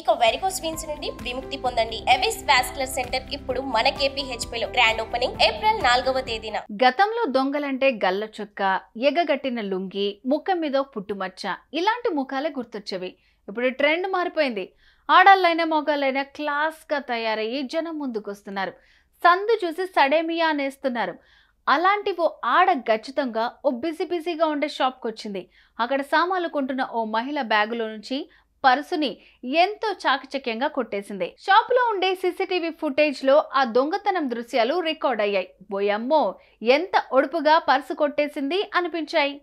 ఇక varicose veins నుండి విముక్తి పొందండి. ఎవిస్ వాస్కులర్ సెంటర్ ఇప్పుడు మన KPHP లో గ్రాండ్ ఓపెనింగ్ ఏప్రిల్ 4వ తేదీన. గతంలో దొంగలంటే గల్ల చొక్క, ఎగగట్టిన లుంగి, ముఖం మీద పుట్టుమచ్చ ఇలాంటి ముఖాలే గుర్తొచ్చేవి. ఇప్పుడు ట్రెండ్ మారిపోయింది. ఆడాళ్ళైనా మొగాళ్ళైనా క్లాస్ గా తయారయ్యి జనం ముందుకొస్తున్నారు. సందు చూసి సడేమియా అనేస్తున్నారు. అలాంటి ఓ ఆడ ఖచ్చితంగా ఓ బిజీగా ఉండే షాప్కి వచ్చింది. అక్కడ సామాన్లు కొంటున్న ఓ మహిళ బ్యాగులో నుంచి పర్సుని ఎంతో చాకచక్యంగా కొట్టేసింది. షాప్ లో ఉండే CCTV ఫుటేజ్ లో ఆ దొంగతనం దృశ్యాలు రికార్డ్ అయ్యాయి. ఓయమ్మో, ఎంత ఒడుపుగా పర్సు కొట్టేసింది అనిపించాయి.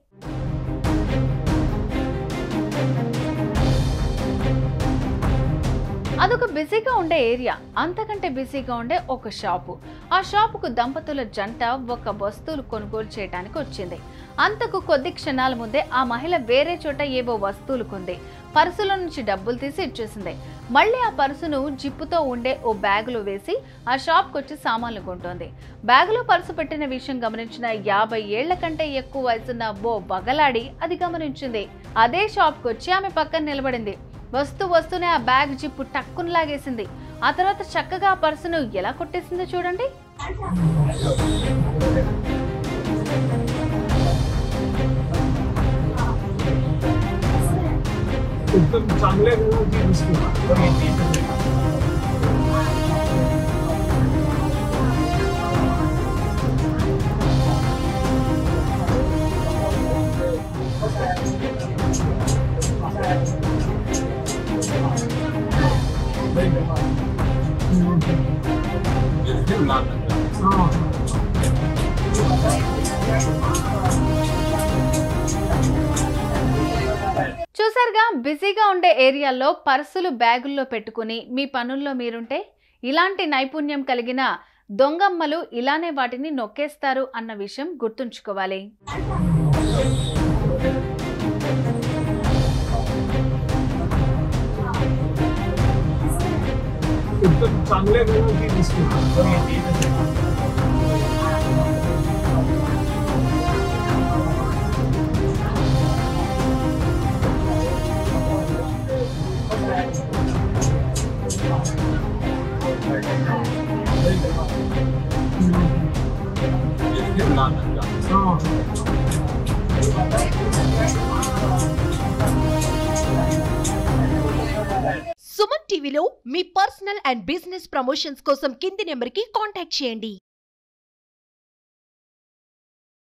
అదొక బిజీగా ఉండే ఏరియా. అంతకంటే బిజీగా ఉండే ఒక షాపు. ఆ షాపుకు దంపతుల జంట ఒక వస్తువులు కొనుగోలు చేయడానికి వచ్చింది. అంతకు కొద్ది క్షణాల ముందే ఆ మహిళ వేరే చోట ఏవో వస్తువులు కొంది. పర్సులో నుంచి డబ్బులు తీసి ఇచ్చేసింది. మళ్ళీ ఆ పర్సును జిప్పుతో ఉండే ఓ బ్యాగులో వేసి ఆ షాప్కి వచ్చి సామాన్లు కొంటోంది. బ్యాగులో పర్సు పెట్టిన విషయం గమనించిన 50 ఏళ్ల కంటే ఎక్కువ వయసున్న ఓ వగలాడి అది గమనించింది. అదే షాప్కి వచ్చి ఆమె పక్కన నిలబడింది. వస్తూనే ఆ బ్యాగ్ జిప్పు టక్కును లాగేసింది. ఆ తర్వాత చక్కగా ఆ పర్సును ఎలా కొట్టేసిందో చూడండి. చూసారుగా, బిజీగా ఉండే ఏరియాల్లో పర్సులు బ్యాగుల్లో పెట్టుకుని మీ పనుల్లో మీరుంటే ఇలాంటి నైపుణ్యం కలిగిన దొంగమ్మలు ఇలానే వాటిని నొక్కేస్తారు అన్న విషయం గుర్తుంచుకోవాలి. సుమన్ టీవీలో మీ పర్సనల్ అండ్ బిజినెస్ ప్రమోషన్స్ కోసం కింది నెంబర్కి కాంటాక్ట్ చేయండి.